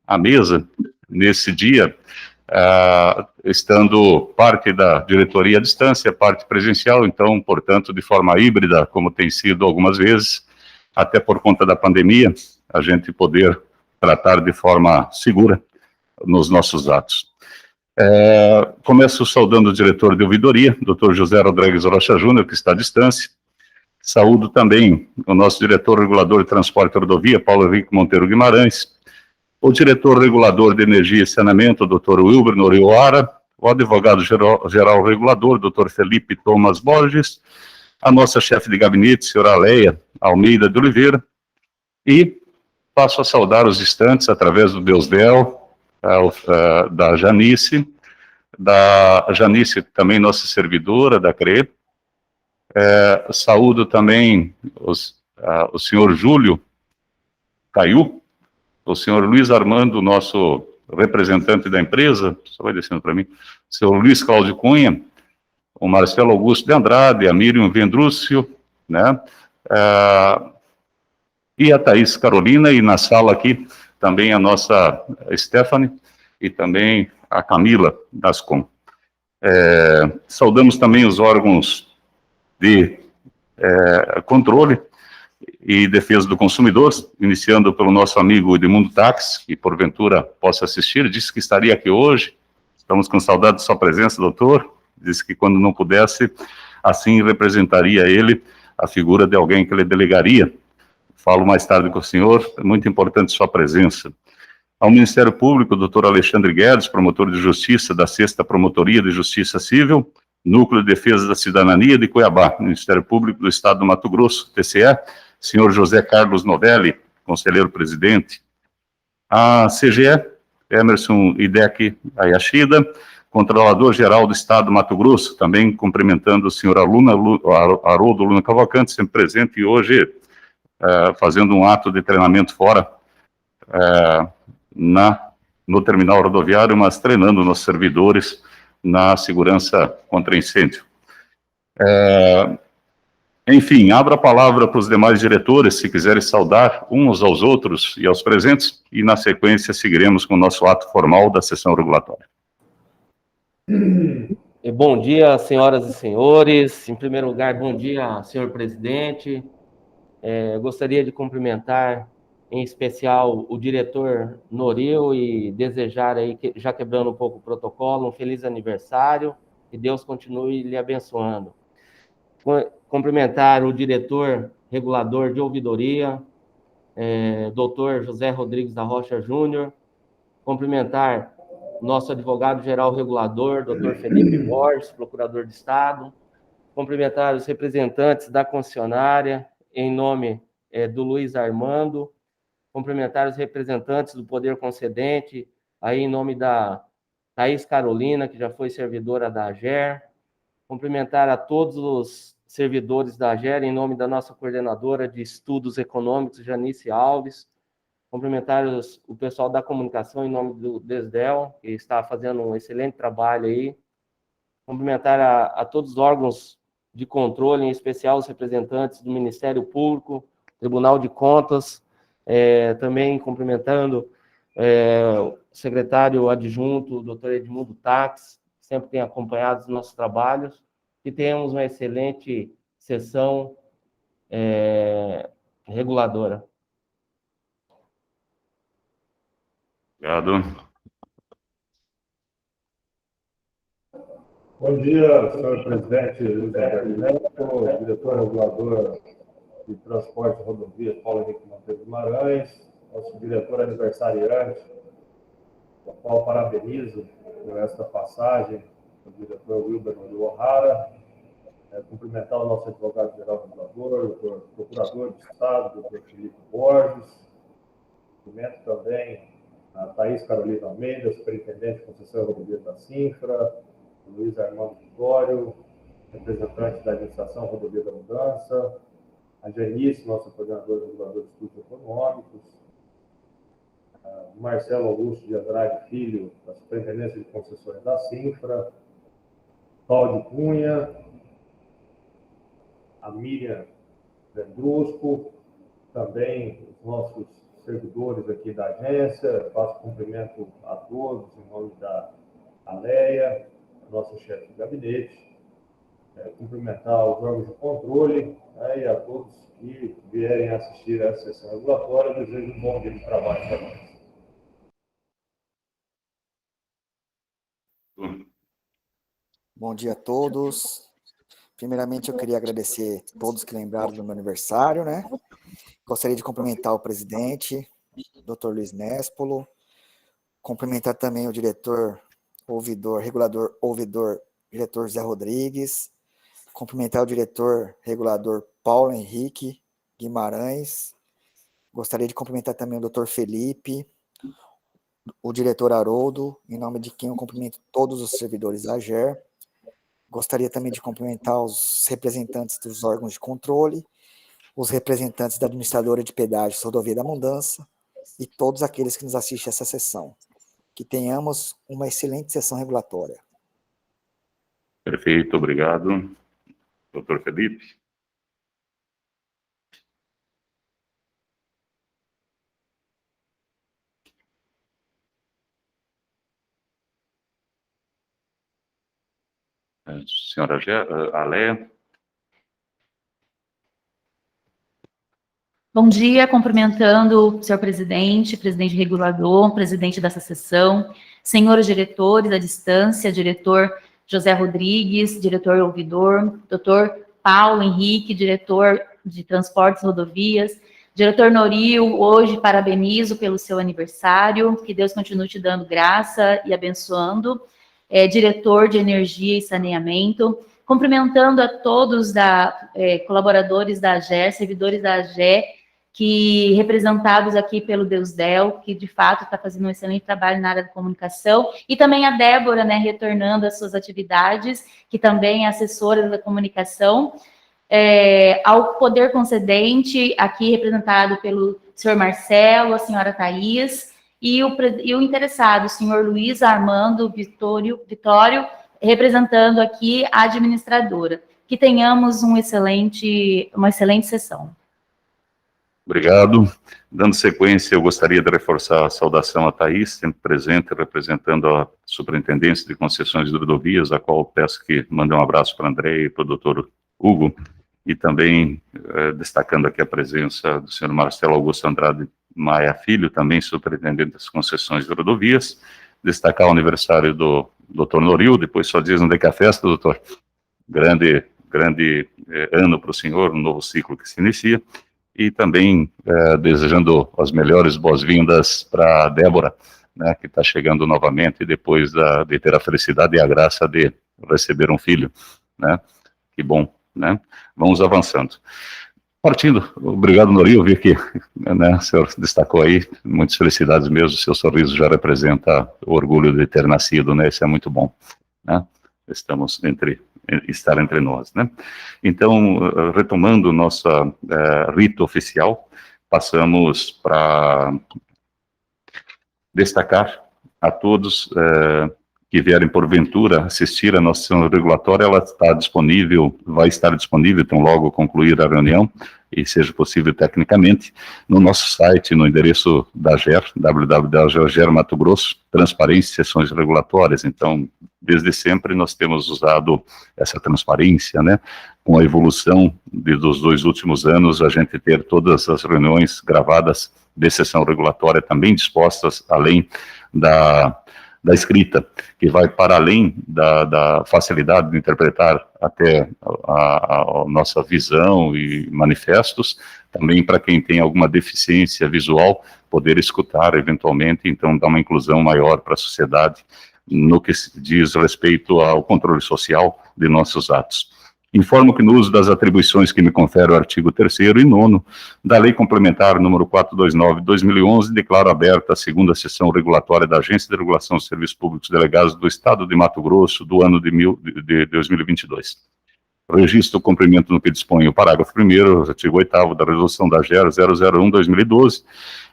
à mesa nesse dia, estando parte da diretoria à distância, parte presencial, então, portanto, de forma híbrida, como tem sido algumas vezes, até por conta da pandemia, a gente poder tratar de forma segura nos nossos atos. Começo saudando o diretor de ouvidoria, Dr. José Rodrigues Rocha Júnior, que está à distância. Saúdo também o nosso diretor regulador de transporte e rodovia, Paulo Henrique Monteiro Guimarães, o diretor regulador de energia e saneamento, Dr. Wilber Norioara, o advogado-geral regulador, Dr. Felipe Thomas Borges, a nossa chefe de gabinete, senhora Aleia Almeida de Oliveira, e passo a saudar os distantes através do Deusdel, da Janice também nossa servidora da CRE. Saúdo também o senhor Júlio Caiu, o senhor Luiz Armando, nosso representante da empresa, só vai descendo para mim, o senhor Luiz Cláudio Cunha, o Marcelo Augusto de Andrade, a Miriam Vendrúcio, né? E a Thaís Carolina, e na sala aqui também a nossa Stephanie e também a Camila Dascom. Saudamos também os órgãos de controle e defesa do consumidor, iniciando pelo nosso amigo Edmundo Tax, que porventura possa assistir, disse que estaria aqui hoje, estamos com saudade de sua presença, doutor, disse que quando não pudesse, assim representaria ele a figura de alguém que ele delegaria. Falo mais tarde com o senhor, é muito importante sua presença. Ao Ministério Público, doutor Alexandre Guedes, promotor de justiça da 6ª Promotoria de Justiça Civil, Núcleo de Defesa da Cidadania de Cuiabá, Ministério Público do Estado do Mato Grosso, TCE, senhor José Carlos Novelli, conselheiro-presidente. A CGE, Emerson Hideki Ayashida, controlador-geral do Estado do Mato Grosso, também cumprimentando o senhor Haroldo Luna Cavalcante, sempre presente, e hoje fazendo um ato de treinamento fora, no terminal rodoviário, mas treinando nossos servidores na segurança contra incêndio. Enfim, abro a palavra para os demais diretores, se quiserem saudar uns aos outros e aos presentes, e na sequência seguiremos com o nosso ato formal da sessão regulatória. Bom dia, senhoras e senhores. Em primeiro lugar, bom dia, senhor presidente. Gostaria de cumprimentar, em especial, o diretor Noril e desejar aí, já quebrando um pouco o protocolo, um feliz aniversário e Deus continue lhe abençoando. Cumprimentar o diretor regulador de ouvidoria, doutor José Rodrigues da Rocha Júnior, cumprimentar nosso advogado-geral regulador, doutor Felipe Borges, procurador de Estado, cumprimentar os representantes da concessionária, em nome do Luiz Armando, cumprimentar os representantes do Poder Concedente, aí em nome da Thaís Carolina, que já foi servidora da AGER, cumprimentar a todos os servidores da AGER, em nome da nossa coordenadora de estudos econômicos, Janice Alves, cumprimentar o pessoal da comunicação, em nome do Desdel, que está fazendo um excelente trabalho aí, cumprimentar a todos os órgãos de controle, em especial os representantes do Ministério Público, Tribunal de Contas, também cumprimentando o secretário adjunto, o doutor Edmundo Tax, que sempre tem acompanhado os nossos trabalhos, e tenhamos uma excelente sessão reguladora. Obrigado. Bom dia, senhor presidente Luiz Alberto Neto, diretor regulador de transporte e rodovia, Paulo Henrique Monteiro Guimarães, nosso diretor aniversariante, o qual parabenizo por esta passagem, o diretor Wilber O'Hara, cumprimentar o nosso advogado-geral regulador, o procurador de Estado, o doutor Felipe Borges, cumprimento também a Thaís Carolina Almeida, superintendente de concessão e rodovia da Cinfra, o Luiz Armando Vitório, representante da administração Rodovia da Mudança, a Janice, nosso coordenador regulador de estudos econômicos, o Marcelo Augusto de Andrade Filho, da Superintendência de Concessões da Cinfra, Cláudio Cunha, a Miriam Vendrusco, também os nossos servidores aqui da agência, faço cumprimento a todos em nome da Aleia, nossa chefe de gabinete, cumprimentar os órgãos de controle, né, e a todos que vierem assistir a essa sessão regulatória. Desejo um bom dia de trabalho para nós. Bom dia a todos. Primeiramente, eu queria agradecer a todos que lembraram do meu aniversário, né? Gostaria de cumprimentar o presidente, Dr. Luiz Nespolo, cumprimentar também o diretor, regulador ouvidor, diretor Zé Rodrigues, cumprimentar o diretor regulador Paulo Henrique Guimarães, gostaria de cumprimentar também o Dr. Felipe, o diretor Haroldo, em nome de quem eu cumprimento todos os servidores da AGER. Gostaria também de cumprimentar os representantes dos órgãos de controle, os representantes da administradora de pedágios Rodovia da Abundância e todos aqueles que nos assistem a essa sessão. Que tenhamos uma excelente sessão regulatória. Perfeito, obrigado. Doutor Felipe. Senhora Aléa. Bom dia, cumprimentando o senhor presidente regulador, presidente dessa sessão, senhores diretores à distância, diretor José Rodrigues, diretor ouvidor, doutor Paulo Henrique, diretor de transportes e rodovias, diretor Noril, hoje parabenizo pelo seu aniversário, que Deus continue te dando graça e abençoando, diretor de energia e saneamento, cumprimentando a todos colaboradores da AGER, servidores da AGER, que representados aqui pelo Deusdel, que de fato está fazendo um excelente trabalho na área da comunicação, e também a Débora, né, retornando às suas atividades, que também é assessora da comunicação, ao poder concedente, aqui representado pelo senhor Marcelo, a senhora Thaís, e o interessado, o senhor Luiz Armando Vitório, representando aqui a administradora. Que tenhamos uma excelente sessão. Obrigado. Dando sequência, eu gostaria de reforçar a saudação a Thaís, sempre presente, representando a Superintendência de Concessões de Rodovias, a qual peço que mande um abraço para André e para o doutor Hugo, e também destacando aqui a presença do senhor Marcelo Augusto Andrade Maia Filho, também superintendente das concessões de rodovias, destacar o aniversário do doutor Noril, depois só diz onde é que é a festa, doutor. Grande ano para o senhor, um novo ciclo que se inicia, e também desejando as melhores boas-vindas para a Débora, né, que está chegando novamente depois de ter a felicidade e a graça de receber um filho, né, que bom, né, vamos avançando. Partindo, obrigado, Noril, eu vi que, né, o senhor destacou aí, muitas felicidades mesmo, seu sorriso já representa o orgulho de ter nascido, né, isso é muito bom, né, estamos estar entre nós, né. Então, retomando nossa rito oficial, passamos para destacar a todos que vierem porventura assistir a nossa sessão regulatória, ela está disponível, vai estar disponível, então logo concluir a reunião, e seja possível tecnicamente, no nosso site, no endereço da AGER, www.ager Mato Grosso, transparência e sessões regulatórias. Então, desde sempre nós temos usado essa transparência, né, com a evolução dos 2 últimos anos, a gente ter todas as reuniões gravadas de sessão regulatória também dispostas, além da escrita, que vai para além da facilidade de interpretar até a nossa visão e manifestos, também para quem tem alguma deficiência visual, poder escutar eventualmente, então dá uma inclusão maior para a sociedade no que diz respeito ao controle social de nossos atos. Informo que no uso das atribuições que me confere o artigo 3º e 9º da Lei Complementar número 429/2011, declaro aberta a segunda sessão regulatória da Agência de Regulação dos Serviços Públicos Delegados do Estado de Mato Grosso do ano de 2022. Registro o cumprimento no que dispõe o parágrafo 1º, artigo 8º da Resolução da GER 001/2012,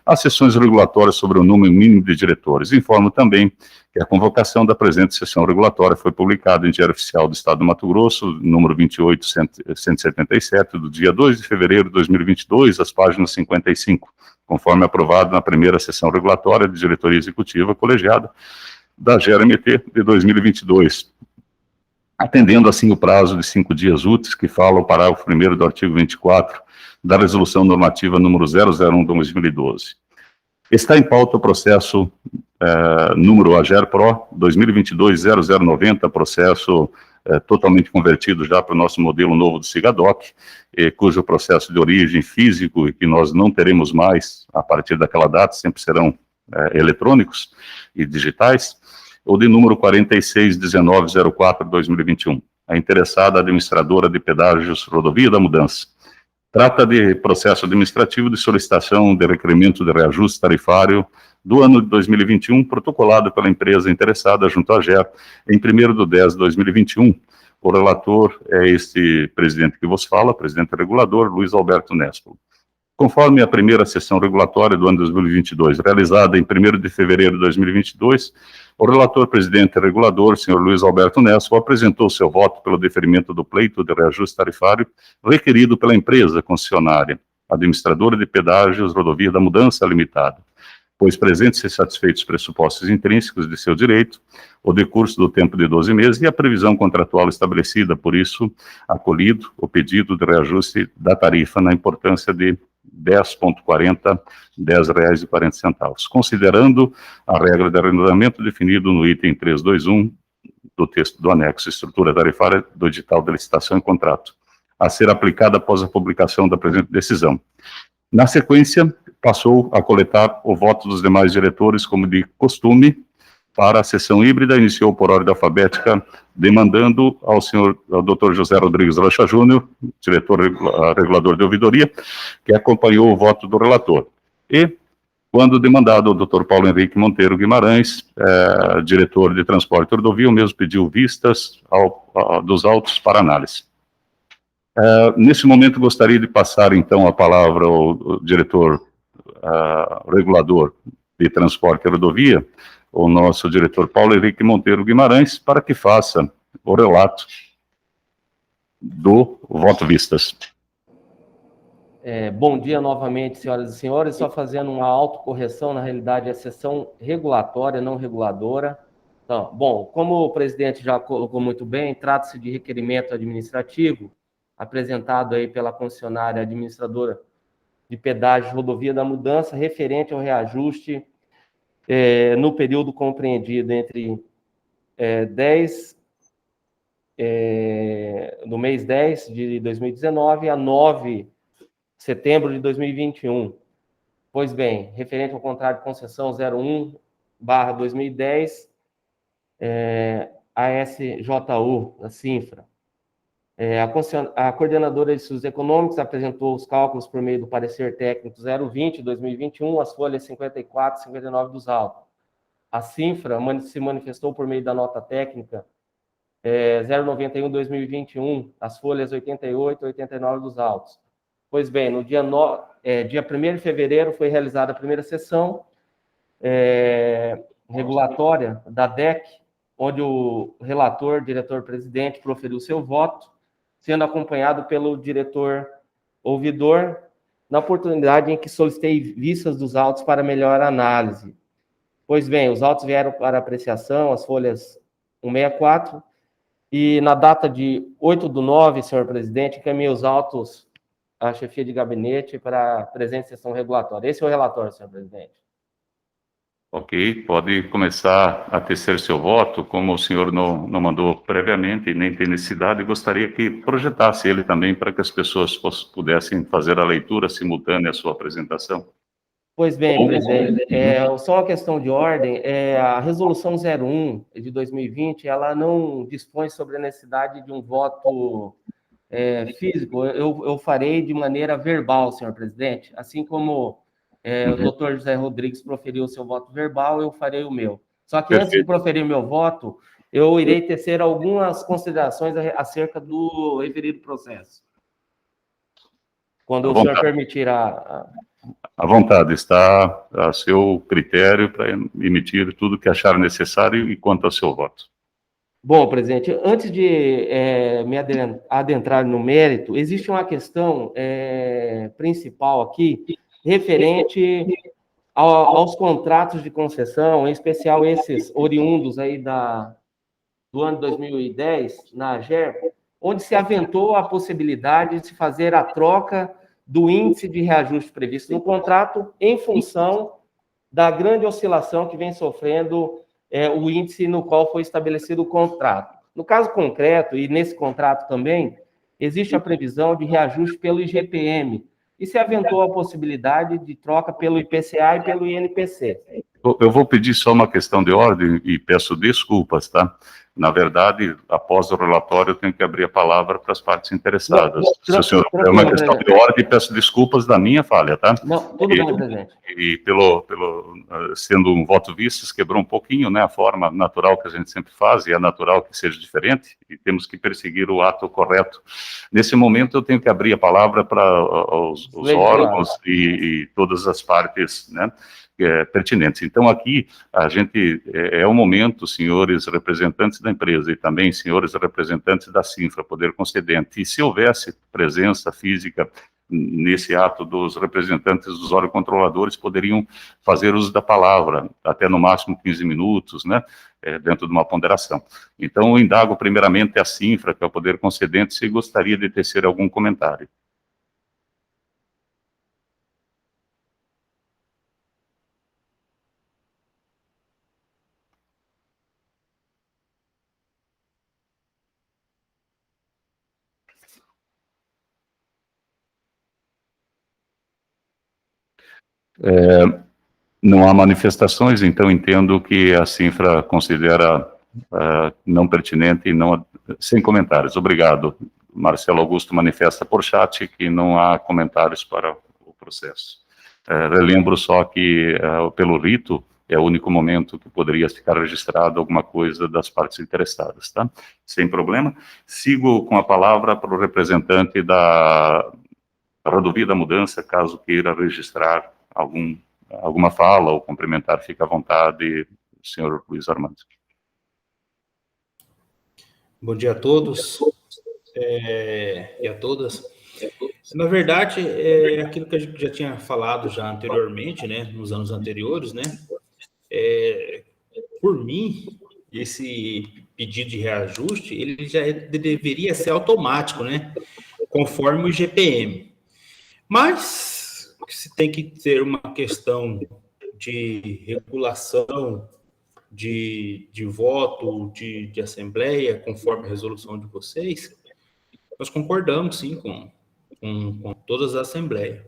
as sessões regulatórias sobre o número mínimo de diretores. Informo também que a convocação da presente sessão regulatória foi publicada em Diário Oficial do Estado do Mato Grosso, número 28.177, do dia 2 de fevereiro de 2022, às páginas 55, conforme aprovado na primeira sessão regulatória de diretoria executiva colegiada da GER-MT de 2022, atendendo assim o prazo de 5 dias úteis que fala o parágrafo 1º do artigo 24 da Resolução Normativa número 001/2012. Está em pauta o processo número AGER-PRO 2022-0090, processo totalmente convertido já para o nosso modelo novo do SIGADOC, cujo processo de origem físico e que nós não teremos mais a partir daquela data, sempre serão eletrônicos e digitais, ou de número 461904/2021. A interessada administradora de pedágios Rodovia da Mudança. Trata de processo administrativo de solicitação de requerimento de reajuste tarifário do ano de 2021, protocolado pela empresa interessada junto à GER em 1º de 10/2021. O relator é este presidente que vos fala, presidente regulador, Luiz Alberto Nespolo. Conforme a primeira sessão regulatória do ano 2022, realizada em 1º de fevereiro de 2022, o relator presidente regulador, senhor Luiz Alberto Nespolo, apresentou seu voto pelo deferimento do pleito de reajuste tarifário requerido pela empresa concessionária, administradora de pedágios Rodovia da Mudança Limitada, pois presentes e satisfeitos os pressupostos intrínsecos de seu direito, o decurso do tempo de 12 meses e a previsão contratual estabelecida, por isso, acolhido o pedido de reajuste da tarifa na importância de R$10,40, R$10,40, considerando a regra de arrendamento definido no item 321 do texto do anexo estrutura tarifária do edital de licitação e contrato, a ser aplicada após a publicação da presente decisão. Na sequência, passou a coletar o voto dos demais diretores, como de costume. Para a sessão híbrida, iniciou por ordem alfabética, demandando ao Dr. José Rodrigues Rocha Júnior, diretor regulador de ouvidoria, que acompanhou o voto do relator. E, quando demandado ao Dr. Paulo Henrique Monteiro Guimarães, diretor de transporte e rodovia, o mesmo pediu vistas dos autos para análise. Nesse momento, gostaria de passar, então, a palavra ao diretor regulador de transporte e rodovia, o nosso diretor Paulo Henrique Monteiro Guimarães, para que faça o relato do voto vistas. Bom dia novamente, senhoras e senhores. Só fazendo uma autocorreção, na realidade, é sessão regulatória, não reguladora. Então, bom, como o presidente já colocou muito bem, trata-se de requerimento administrativo apresentado aí pela concessionária administradora de pedágio Rodovia da Mudança, referente ao reajuste no período compreendido entre no mês 10 de 2019 a 9 de setembro de 2021. Pois bem, referente ao contrato de concessão 01/2010, ASJU, da Cinfra. A coordenadora de estudos econômicos apresentou os cálculos por meio do parecer técnico 020/2021, as folhas 54 e 59 dos autos. A Cinfra se manifestou por meio da nota técnica 091/2021, as folhas 88 e 89 dos autos. Pois bem, no dia 1º de fevereiro foi realizada a primeira sessão regulatória da DEC, onde o relator, diretor-presidente, proferiu seu voto, sendo acompanhado pelo diretor ouvidor, na oportunidade em que solicitei vistas dos autos para melhor análise. Pois bem, os autos vieram para apreciação, as folhas 164, e na data de 8/9, senhor presidente, encaminhei os autos à chefia de gabinete para a presente sessão regulatória. Esse é o relatório, senhor presidente. Ok, pode começar a tecer seu voto, como o senhor não mandou previamente e nem tem necessidade, gostaria que projetasse ele também para que as pessoas pudessem fazer a leitura simultânea à sua apresentação. Pois bem, presidente, só uma questão de ordem, a resolução 01 de 2020, ela não dispõe sobre a necessidade de um voto físico, eu farei de maneira verbal, senhor presidente, assim como o doutor José Rodrigues proferiu o seu voto verbal, eu farei o meu. Só que antes de proferir o meu voto, eu irei tecer algumas considerações acerca do referido processo. Quando o senhor permitir À vontade, está a seu critério para emitir tudo que achar necessário e quanto ao seu voto. Bom, presidente, antes de me adentrar no mérito, existe uma questão principal aqui, referente aos contratos de concessão, em especial esses oriundos aí do ano 2010, na AGER, onde se aventou a possibilidade de se fazer a troca do índice de reajuste previsto no contrato em função da grande oscilação que vem sofrendo o índice no qual foi estabelecido o contrato. No caso concreto, e nesse contrato também, existe a previsão de reajuste pelo IGPM, e se aventou a possibilidade de troca pelo IPCA e pelo INPC. Eu vou pedir só uma questão de ordem e peço desculpas, tá? Na verdade, após o relatório, eu tenho que abrir a palavra para as partes interessadas. Se o senhor é uma questão de ordem, peço desculpas da minha falha, tá? Não, tudo bem, presidente. E sendo um voto vistas, quebrou um pouquinho, né, a forma natural que a gente sempre faz, e é natural que seja diferente, e temos que perseguir o ato correto. Nesse momento, eu tenho que abrir a palavra para os órgãos e todas as partes, né, pertinentes. Então, aqui, a gente, é o momento, senhores representantes da empresa e também senhores representantes da Cinfra, poder concedente, e se houvesse presença física nesse ato dos representantes dos órgãos controladores, poderiam fazer uso da palavra, até no máximo 15 minutos, né, dentro de uma ponderação. Então, eu indago primeiramente a Cinfra, que é o poder concedente, se gostaria de tecer algum comentário. Não há manifestações, então entendo que a Cinfra considera não pertinente e não, sem comentários. Obrigado. Marcelo Augusto manifesta por chat que não há comentários para o processo. Relembro só que, pelo rito, é o único momento que poderia ficar registrado alguma coisa das partes interessadas, tá? Sem problema. Sigo com a palavra para o representante da Rodovia da Mudança, caso queira registrar alguma fala ou complementar, fica à vontade, senhor Luiz Armando. Bom dia a todos e a todas. Na verdade, é aquilo que a gente já tinha falado já anteriormente, né, nos anos anteriores, né, por mim, esse pedido de reajuste, ele já deveria ser automático, né, conforme o IGPM. Mas se tem que ter uma questão de regulação, de voto, de assembleia, conforme a resolução de vocês, nós concordamos, sim, com todas as assembleias.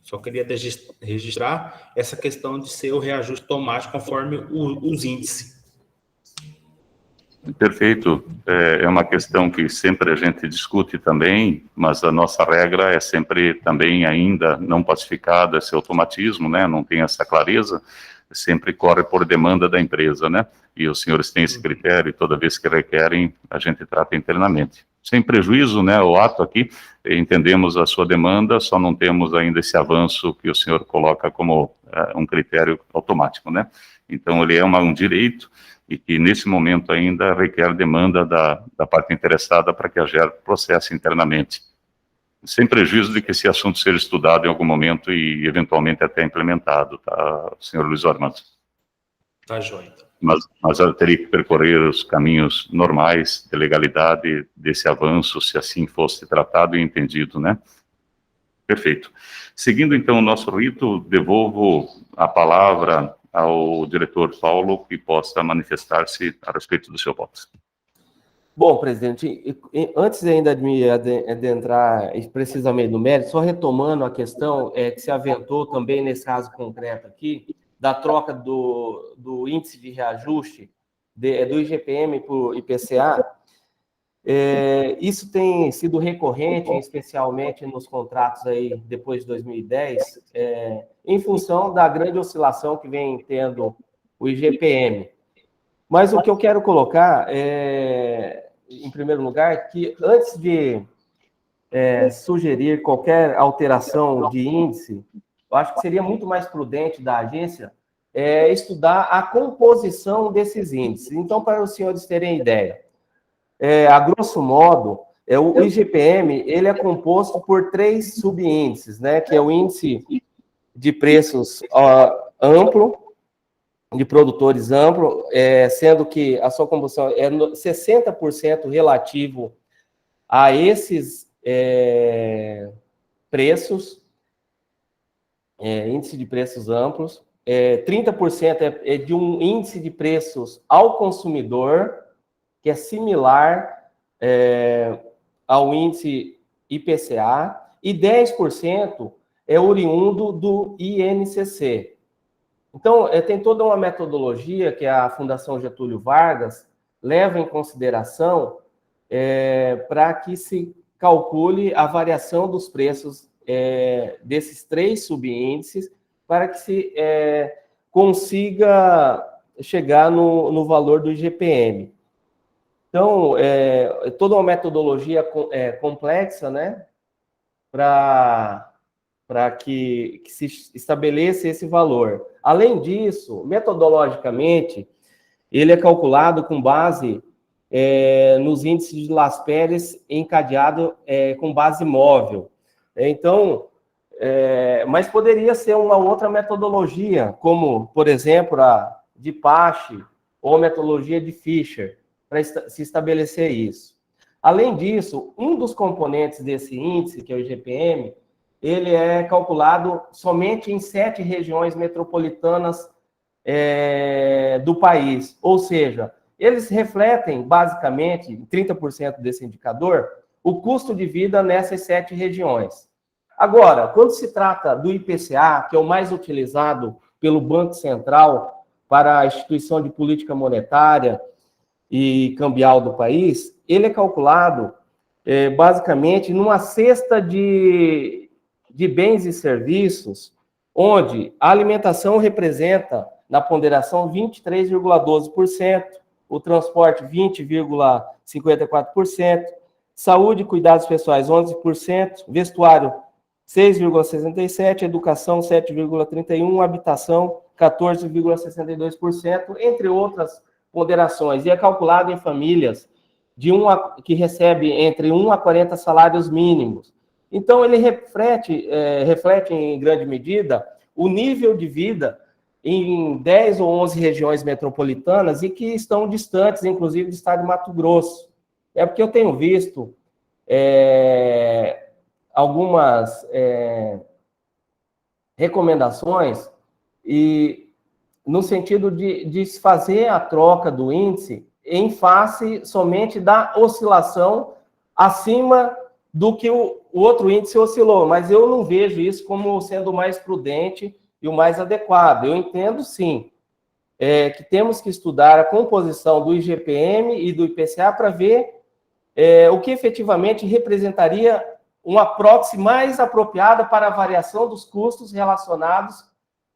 Só queria registrar essa questão de ser o reajuste automático conforme os índices. Perfeito. É uma questão que sempre a gente discute também, mas a nossa regra é sempre também ainda não pacificada, esse automatismo, né? Não tem essa clareza, sempre corre por demanda da empresa, né? E os senhores têm esse critério e toda vez que requerem, a gente trata internamente. Sem prejuízo, né, o ato aqui, entendemos a sua demanda, só não temos ainda esse avanço que o senhor coloca como um critério automático, né? Então, ele é um direito e que, nesse momento ainda, requer demanda da parte interessada para que a GER processe internamente. Sem prejuízo de que esse assunto seja estudado em algum momento e, eventualmente, até implementado, tá, senhor Luiz Armando? Tá, joia. Mas ela teria que percorrer os caminhos normais de legalidade desse avanço, se assim fosse tratado e entendido, né? Perfeito. Seguindo, então, o nosso rito, devolvo a palavra ao diretor Paulo, que possa manifestar-se a respeito do seu voto. Bom, presidente, antes ainda de me adentrar precisamente no mérito, só retomando a questão que se aventou também nesse caso concreto aqui, da troca do índice de reajuste do IGPM para o IPCA, isso tem sido recorrente, especialmente nos contratos aí depois de 2010, em função da grande oscilação que vem tendo o IGPM. Mas o que eu quero colocar em primeiro lugar, que antes de sugerir qualquer alteração de índice, eu acho que seria muito mais prudente da agência estudar a composição desses índices. Então, para os senhores terem ideia, a grosso modo, o IGPM ele é composto por 3 subíndices, né? Que é o índice de preços amplo, de produtores amplo, sendo que a sua composição é 60% relativo a esses preços, índice de preços amplos, 30% é de um índice de preços ao consumidor, que é similar ao índice IPCA, e 10% é oriundo do INCC. Então, tem toda uma metodologia que a Fundação Getúlio Vargas leva em consideração para que se calcule a variação dos preços desses 3 subíndices, para que se consiga chegar no valor do IGPM. Então, toda uma metodologia complexa, né, para que se estabeleça esse valor. Além disso, metodologicamente, ele é calculado com base nos índices de Las Pérez encadeado com base móvel. Então, mas poderia ser uma outra metodologia, como, por exemplo, a de Pache ou a metodologia de Fischer, para se estabelecer isso. Além disso, um dos componentes desse índice, que é o IGPM, ele é calculado somente em 7 regiões metropolitanas do país. Ou seja, eles refletem, basicamente, 30% desse indicador, o custo de vida nessas 7 regiões. Agora, quando se trata do IPCA, que é o mais utilizado pelo Banco Central para a instituição de política monetária e cambial do país, ele é calculado, basicamente, numa cesta de bens e serviços, onde a alimentação representa, na ponderação, 23,12%, o transporte, 20,54%, saúde e cuidados pessoais, 11%, vestuário, 6,67%, educação, 7,31%, habitação, 14,62%, entre outras ponderações. E é calculado em famílias que recebem entre 1 a 40 salários mínimos. Então, ele reflete em grande medida o nível de vida em 10 ou 11 regiões metropolitanas e que estão distantes, inclusive, do estado de Mato Grosso. É porque eu tenho visto algumas recomendações no sentido de se fazer a troca do índice em face somente da oscilação acima do que o outro índice oscilou, mas eu não vejo isso como sendo o mais prudente e o mais adequado. Eu entendo, sim, que temos que estudar a composição do IGPM e do IPCA para ver o que efetivamente representaria uma prótese mais apropriada para a variação dos custos relacionados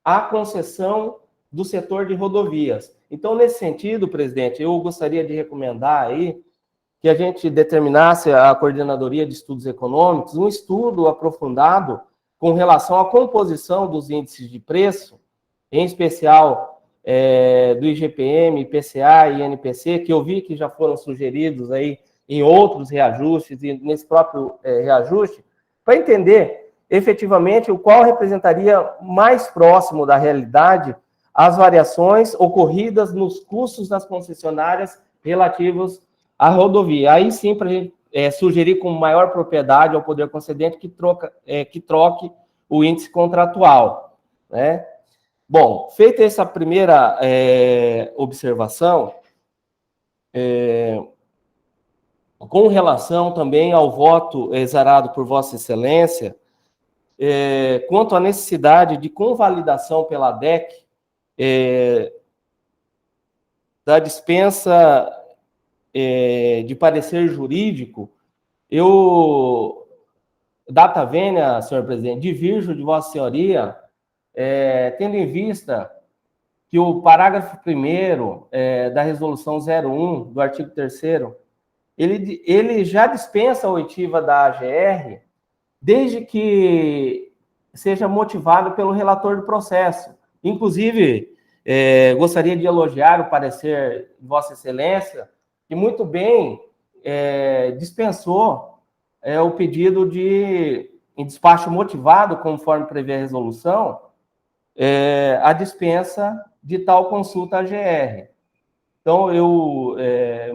à concessão do setor de rodovias. Então, nesse sentido, presidente, eu gostaria de recomendar aí que a gente determinasse a Coordenadoria de Estudos Econômicos um estudo aprofundado com relação à composição dos índices de preço, em especial do IGPM, IPCA e INPC, que eu vi que já foram sugeridos aí em outros reajustes e nesse próprio reajuste, para entender efetivamente o qual representaria mais próximo da realidade as variações ocorridas nos custos das concessionárias relativos à rodovia. Aí sim, para a gente sugerir com maior propriedade ao poder concedente que troque o índice contratual, né? Bom, feita essa primeira observação, com relação também ao voto exarado por Vossa Excelência, quanto à necessidade de convalidação pela DEC da dispensa de parecer jurídico, eu, data vênia, senhor presidente, divirjo de Vossa Senhoria, tendo em vista que o parágrafo 1º da resolução 01, do artigo 3º, ele já dispensa a oitiva da AGR desde que seja motivado pelo relator do processo. Inclusive, gostaria de elogiar o parecer de Vossa Excelência, que muito bem dispensou o pedido em despacho motivado, conforme prevê a resolução, a dispensa de tal consulta à GR. Então, o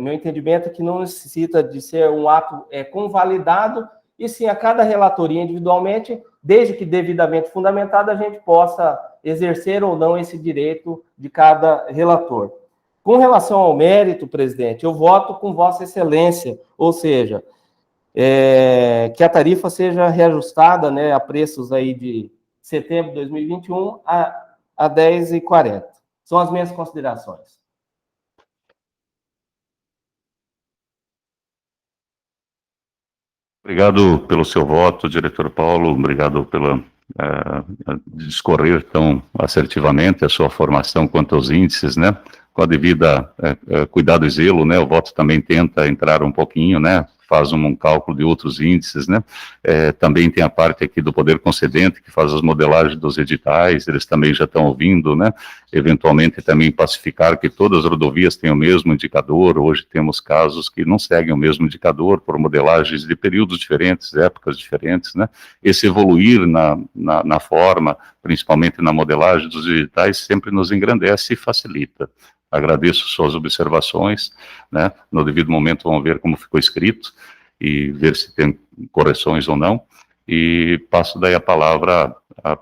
meu entendimento é que não necessita de ser um ato convalidado, e sim, a cada relatoria individualmente, desde que devidamente fundamentada, a gente possa exercer ou não esse direito de cada relator. Com relação ao mérito, presidente, eu voto com Vossa Excelência, ou seja, que a tarifa seja reajustada, né, a preços aí de setembro de 2021 a R$10,40. São as minhas considerações. Obrigado pelo seu voto, diretor Paulo. Obrigado pela discorrer tão assertivamente a sua formação quanto aos índices, né? Com a devida cuidado e zelo, né? O voto também tenta entrar um pouquinho, né? Faz um cálculo de outros índices, né? Também tem a parte aqui do poder concedente, que faz as modelagens dos editais, eles também já estão ouvindo, né? Eventualmente também pacificar que todas as rodovias têm o mesmo indicador. Hoje temos casos que não seguem o mesmo indicador por modelagens de períodos diferentes, épocas diferentes, né? Esse evoluir na forma, principalmente na modelagem dos editais, sempre nos engrandece e facilita. Agradeço suas observações, né? No devido momento vamos ver como ficou escrito e ver se tem correções ou não, e passo daí a palavra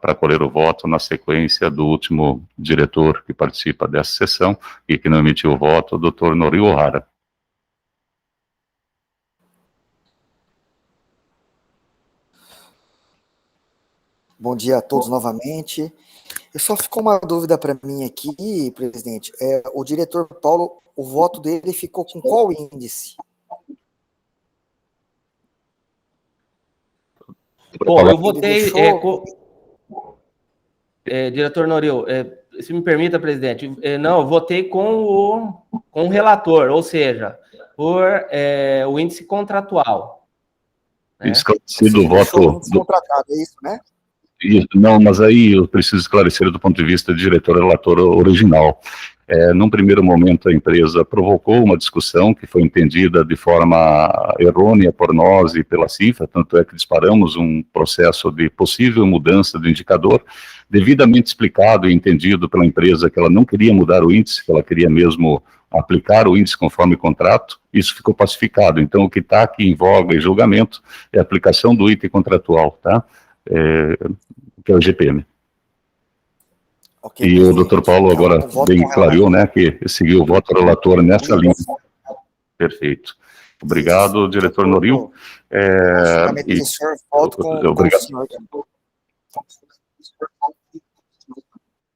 para colher o voto na sequência do último diretor que participa dessa sessão e que não emitiu o voto, o doutor Norio Ohara. Bom dia a todos novamente. Só ficou uma dúvida para mim aqui, presidente. O diretor Paulo, o voto dele ficou com qual índice? Bom, eu votei... Deixou... diretor Noril, se me permita, presidente, não, eu votei com o relator, ou seja, por o índice contratual. Né? Esclarecido o voto... Contratado, é isso, né? Não, mas aí eu preciso esclarecer do ponto de vista de diretor-relator original. Num primeiro momento, a empresa provocou uma discussão que foi entendida de forma errônea por nós e pela CIFA, tanto é que disparamos um processo de possível mudança do indicador, devidamente explicado e entendido pela empresa que ela não queria mudar o índice, que ela queria mesmo aplicar o índice conforme contrato. Isso ficou pacificado. Então, o que está aqui em voga e julgamento é a aplicação do item contratual, tá? Que é o GPM. Okay, e o doutor Paulo agora bem clareou, né, que seguiu o voto do relator nessa linha. Perfeito. Obrigado, isso. Diretor Noril. Obrigado.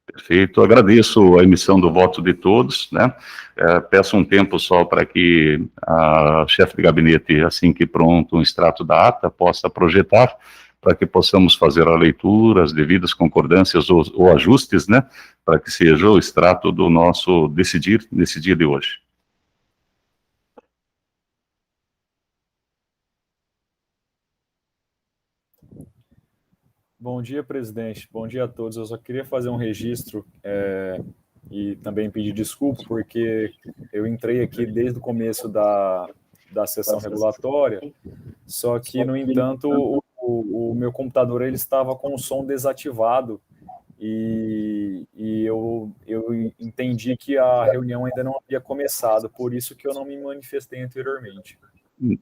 Perfeito, agradeço a emissão do voto de todos, né, peço um tempo só para que a chefe de gabinete, assim que pronto, um extrato da ata, possa projetar, para que possamos fazer a leitura, as devidas concordâncias ou ajustes, né, para que seja o extrato do nosso decidir nesse dia de hoje. Bom dia, presidente. Bom dia a todos. Eu só queria fazer um registro e também pedir desculpa, porque eu entrei aqui desde o começo da sessão regulatória, só que, no entanto, o meu computador ele estava com o som desativado e eu entendi que a reunião ainda não havia começado, por isso que eu não me manifestei anteriormente.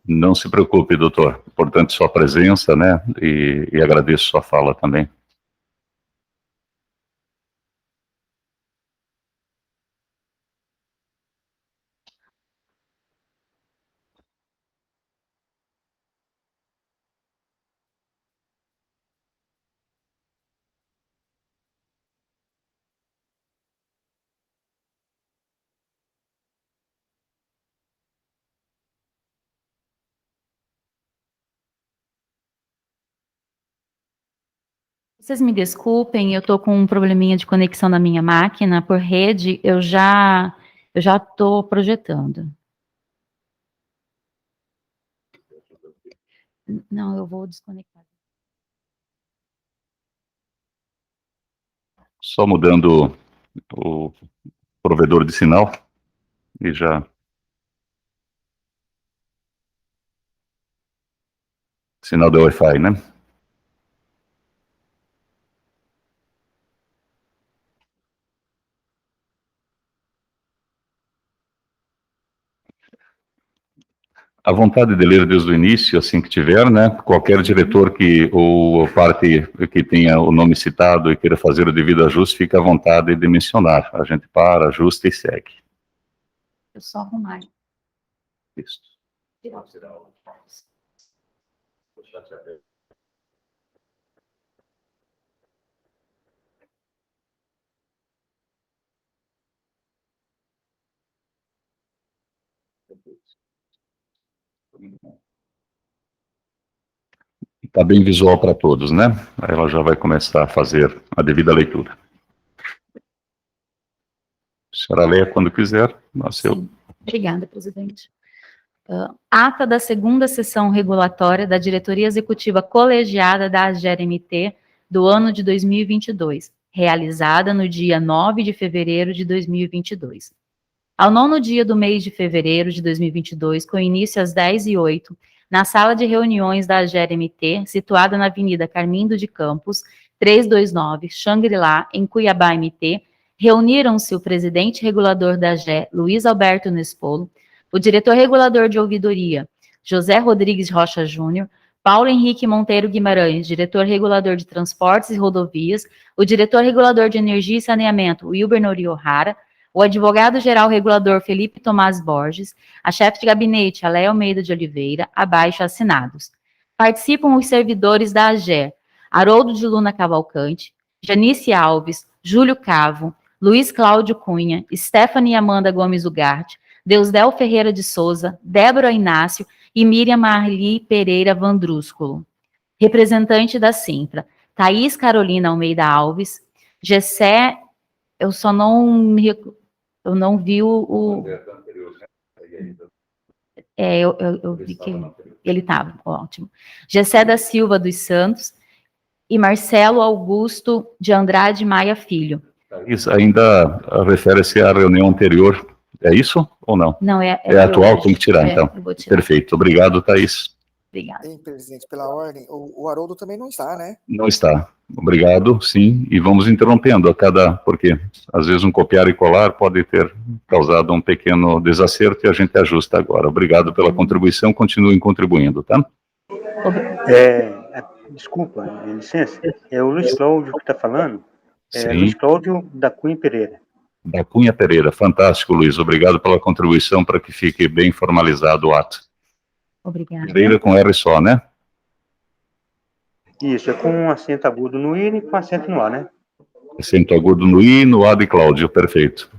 Não se preocupe, doutor. Importante sua presença, né? E agradeço sua fala também. Vocês me desculpem, eu estou com um probleminha de conexão na minha máquina por rede, eu já estou projetando. Não, eu vou desconectar. Só mudando o provedor de sinal e já... Sinal da Wi-Fi, né? A vontade de ler desde o início, assim que tiver, né? Qualquer diretor ou parte que tenha o nome citado e queira fazer o devido ajuste, fica à vontade de mencionar. A gente para, ajusta e segue. Eu só arrumar. Isso. Está bem visual para todos, né? Aí ela já vai começar a fazer a devida leitura. A senhora leia quando quiser. Sim. Obrigada, presidente. Ata da segunda sessão regulatória da Diretoria Executiva Colegiada da AGER-MT do ano de 2022, realizada no dia 9 de fevereiro de 2022. Ao 9º dia do mês de fevereiro de 2022, com início às 10h08, na sala de reuniões da AGER-MT, situada na Avenida Carmindo de Campos, 329, Xangri-Lá, em Cuiabá, MT, reuniram-se o presidente regulador da AGE, Luiz Alberto Nespolo, o diretor regulador de ouvidoria, José Rodrigues Rocha Júnior, Paulo Henrique Monteiro Guimarães, diretor regulador de transportes e rodovias, o diretor regulador de energia e saneamento, Wilber Nori Ohara, o advogado-geral regulador Felipe Tomás Borges, a chefe de gabinete Aléia Almeida de Oliveira, abaixo assinados. Participam os servidores da AGER, Haroldo de Luna Cavalcante, Janice Alves, Júlio Cavo, Luiz Cláudio Cunha, Stephanie Amanda Gomes Ugarte, Deusdel Ferreira de Souza, Débora Inácio e Miriam Marli Pereira Vandrúsculo. Representante da Sintra, Thaís Carolina Almeida Alves, Gessé, eu não vi o eu vi que ele estava, ótimo. Gessé da Silva dos Santos e Marcelo Augusto de Andrade Maia Filho. Isso ainda refere-se à reunião anterior, é isso ou não? Não, é atual, tem que tirar, então. Tirar. Perfeito, obrigado, Thaís. Obrigada. Sim, presidente, pela ordem, o Haroldo também não está, né? Não está. Obrigado, sim, e vamos interrompendo porque às vezes um copiar e colar pode ter causado um pequeno desacerto e a gente ajusta agora. Obrigado pela contribuição, continuem contribuindo, tá? Desculpa, licença, é o Luiz Cláudio que está falando? Sim. Luiz Cláudio da Cunha Pereira. Da Cunha Pereira, fantástico, Luiz, obrigado pela contribuição para que fique bem formalizado o ato. Obrigada. Pereira com R só, né? Isso, é com um acento agudo no I e com acento no A, né? Acento agudo no I, no A de Cláudio, perfeito.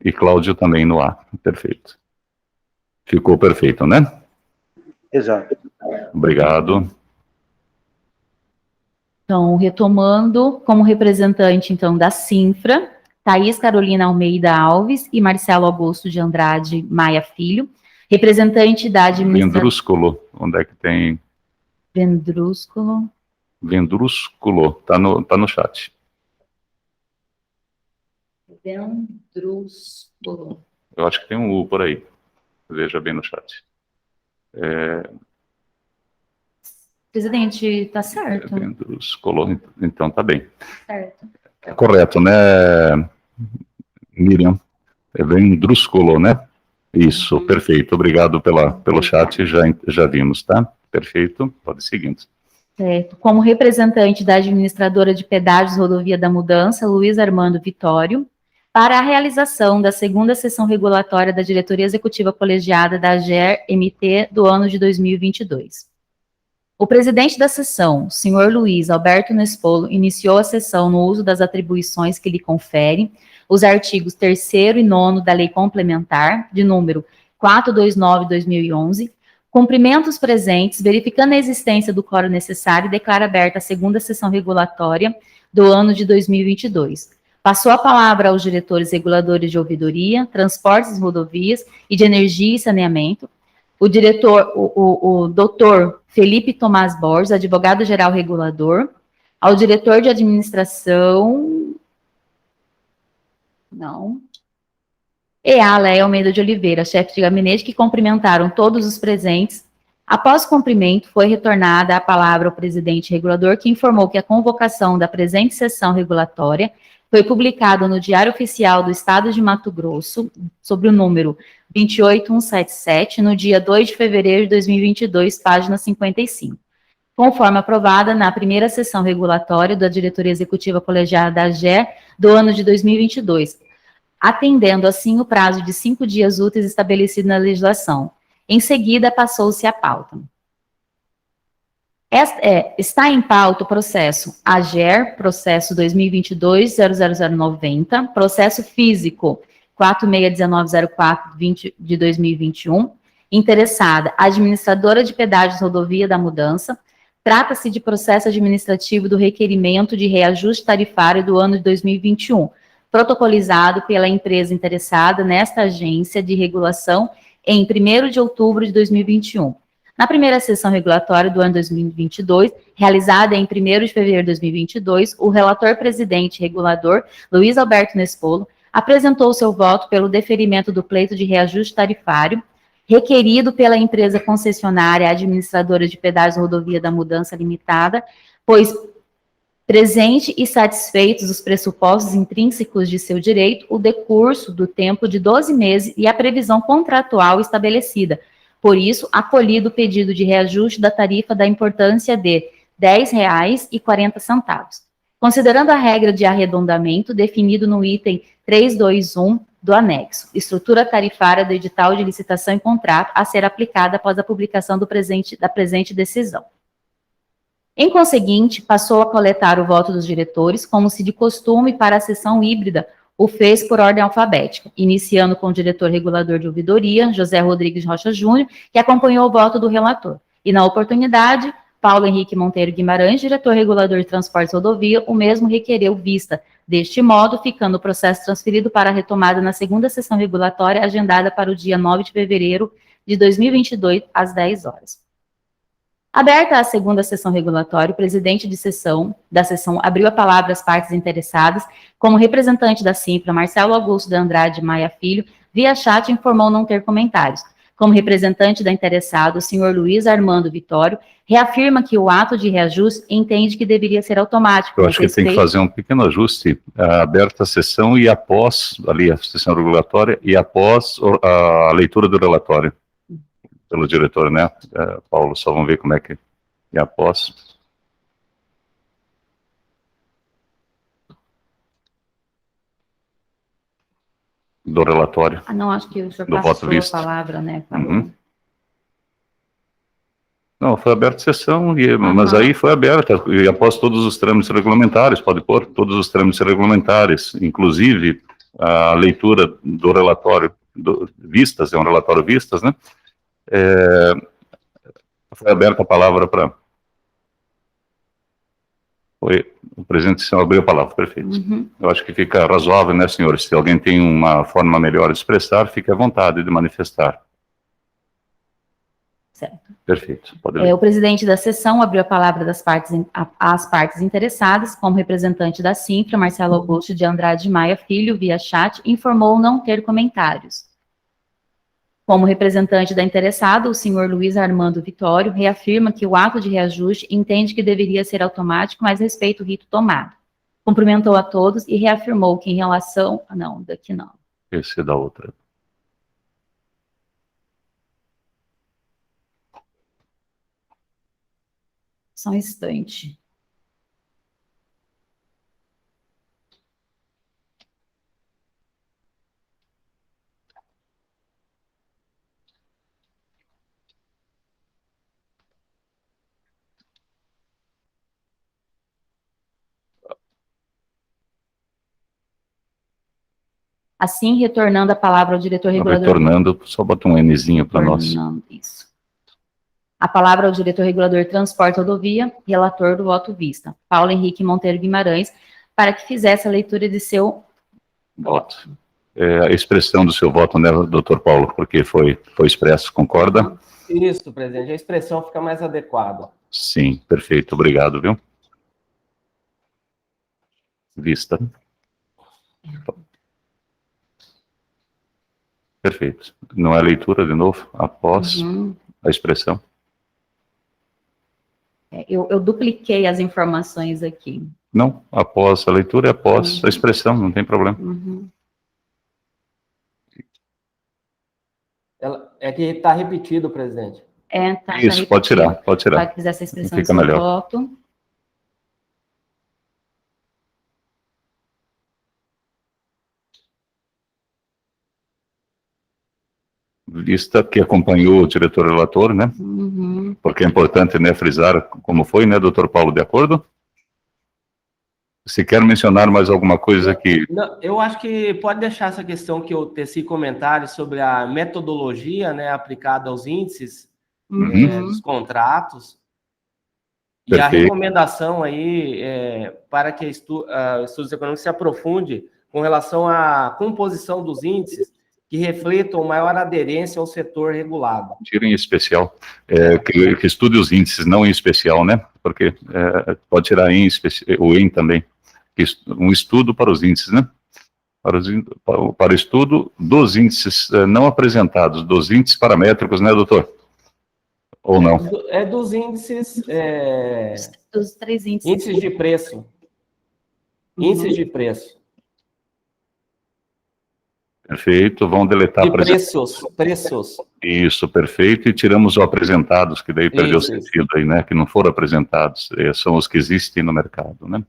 E Cláudio também no A, perfeito. Ficou perfeito, né? Exato. Obrigado. Então, retomando, como representante, então, da Sinfra, Thaís Carolina Almeida Alves e Marcelo Augusto de Andrade Maia Filho, representante da administração... Vendrúsculo, onde é que tem... Vendrúsculo. Vendrúsculo, tá no chat. Vendrúsculo. Eu acho que tem um U por aí. Veja bem no chat. Presidente, está certo. Vendrúsculo, então tá bem. Certo. É correto, né, Miriam? É Vendrúsculo, né? Isso, perfeito. Obrigado pelo chat, já vimos, tá? Perfeito, pode seguir. Certo. Como representante da administradora de pedágios Rodovia da Mudança, Luiz Armando Vitório, para a realização da segunda sessão regulatória da Diretoria Executiva Colegiada da AGER-MT do ano de 2022. O presidente da sessão, senhor Luiz Alberto Nespolo, iniciou a sessão no uso das atribuições que lhe conferem os artigos 3º e 9º da Lei Complementar, de número 429/2011, Cumprimentos presentes, verificando a existência do quórum necessário, declara aberta a segunda sessão regulatória do ano de 2022. Passou a palavra aos diretores reguladores de ouvidoria, transportes e rodovias e de energia e saneamento. O doutor Felipe Tomás Borges, advogado-geral regulador. Ao diretor de administração... Não... E.A. Leia Almeida de Oliveira, chefe de gabinete, que cumprimentaram todos os presentes. Após o cumprimento, foi retornada a palavra ao presidente regulador, que informou que a convocação da presente sessão regulatória foi publicada no Diário Oficial do Estado de Mato Grosso, sob o número 28177, no dia 2 de fevereiro de 2022, página 55. Conforme aprovada na primeira sessão regulatória da Diretoria Executiva Colegiada da AGER do ano de 2022, atendendo assim o prazo de 5 dias úteis estabelecido na legislação. Em seguida, passou-se a pauta. Está em pauta o processo AGER, processo 2022-00090, processo físico 461904 de 2021, interessada, administradora de pedágios rodovia da mudança. Trata-se de processo administrativo do requerimento de reajuste tarifário do ano de 2021, protocolizado pela empresa interessada nesta agência de regulação em 1º de outubro de 2021. Na primeira sessão regulatória do ano 2022, realizada em 1º de fevereiro de 2022, o relator presidente regulador, Luiz Alberto Nespolo, apresentou seu voto pelo deferimento do pleito de reajuste tarifário, requerido pela empresa concessionária administradora de pedágios rodovia da mudança limitada, pois presente e satisfeitos os pressupostos intrínsecos de seu direito, o decurso do tempo de 12 meses e a previsão contratual estabelecida. Por isso, acolhido o pedido de reajuste da tarifa da importância de R$ 10,40. Considerando a regra de arredondamento definido no item 321 do anexo, estrutura tarifária do edital de licitação e contrato a ser aplicada após a publicação da presente decisão. Em conseguinte, passou a coletar o voto dos diretores, como se de costume para a sessão híbrida o fez por ordem alfabética, iniciando com o diretor regulador de ouvidoria, José Rodrigues Rocha Júnior, que acompanhou o voto do relator. E na oportunidade, Paulo Henrique Monteiro Guimarães, diretor regulador de transportes e rodovia, o mesmo requereu vista. Deste modo, ficando o processo transferido para a retomada na segunda sessão regulatória, agendada para o dia 9 de fevereiro de 2022, às 10 horas. Aberta a segunda sessão regulatória, o presidente da sessão abriu a palavra às partes interessadas. Como representante da Simpra, Marcelo Augusto de Andrade Maia Filho, via chat, informou não ter comentários. Como representante da interessada, o senhor Luiz Armando Vitório reafirma que o ato de reajuste entende que deveria ser automático. Eu acho que tem que fazer um pequeno ajuste, aberta a sessão e após, ali a sessão regulatória, e após a leitura do relatório pelo diretor, né? Paulo, só vamos ver como é que é após. Do relatório. Não, acho que o senhor do passou voto visto. A palavra, né? Uhum. Não, foi aberta a sessão, mas aí foi aberta, e após todos os trâmites regulamentares, pode pôr todos os trâmites regulamentares, inclusive a leitura do relatório vistas, é um relatório vistas, né? Foi aberta a palavra para... O presidente do senhor abriu a palavra, perfeito. Uhum. Eu acho que fica razoável, né, senhores? Se alguém tem uma forma melhor de expressar, fique à vontade de manifestar. Certo. Perfeito, pode ler. O presidente da sessão abriu a palavra às partes interessadas, como representante da Simpra, Marcelo Augusto de Andrade Maia Filho, via chat, informou não ter comentários. Como representante da interessada, o senhor Luiz Armando Vitório reafirma que o ato de reajuste entende que deveria ser automático, mas respeita o rito tomado. Cumprimentou a todos e reafirmou que em relação... Não, daqui não. Esse é da outra. Só um instante. Assim, retornando a palavra ao diretor regulador... Retornando, só bota um Nzinho para nós. Isso. A palavra ao diretor regulador Transporte e Rodovia, relator do voto vista, Paulo Henrique Monteiro Guimarães, para que fizesse a leitura de seu Voto. A expressão do seu voto, né, doutor Paulo, porque foi expresso, concorda? Isso, presidente, a expressão fica mais adequada. Sim, perfeito, obrigado, viu? Vista. Perfeito. Não é leitura de novo, após a expressão? Eu dupliquei as informações aqui. Não, após a leitura e após a expressão, não tem problema. É que está repetido, presidente. Tá Isso, pode tirar, pode tirar. Para que fizesse a expressão Fica do seu melhor. voto. Vista que acompanhou o diretor relator, né? Porque é importante, né, frisar como foi, né, doutor Paulo, de acordo? Se quer mencionar mais alguma coisa aqui? Não, eu acho que pode deixar essa questão que eu teci comentários sobre a metodologia, né, aplicada aos índices dos contratos. E a Perfeito. recomendação aí para que estudos econômicos se aprofunde com relação à composição dos índices que refletam maior aderência ao setor regulado. Tira em especial, que estude os índices, não em especial, né? Porque pode tirar o em também. Um estudo para os índices, né? Para estudo dos índices não apresentados, dos índices paramétricos, né, doutor? Ou não? É dos índices... Dos 3 índices. Índices de preço. Índices de preço. Perfeito, vão deletar... De preços. Isso, perfeito, e tiramos os apresentados, que daí perdeu o sentido aí, né, que não foram apresentados, são os que existem no mercado, né?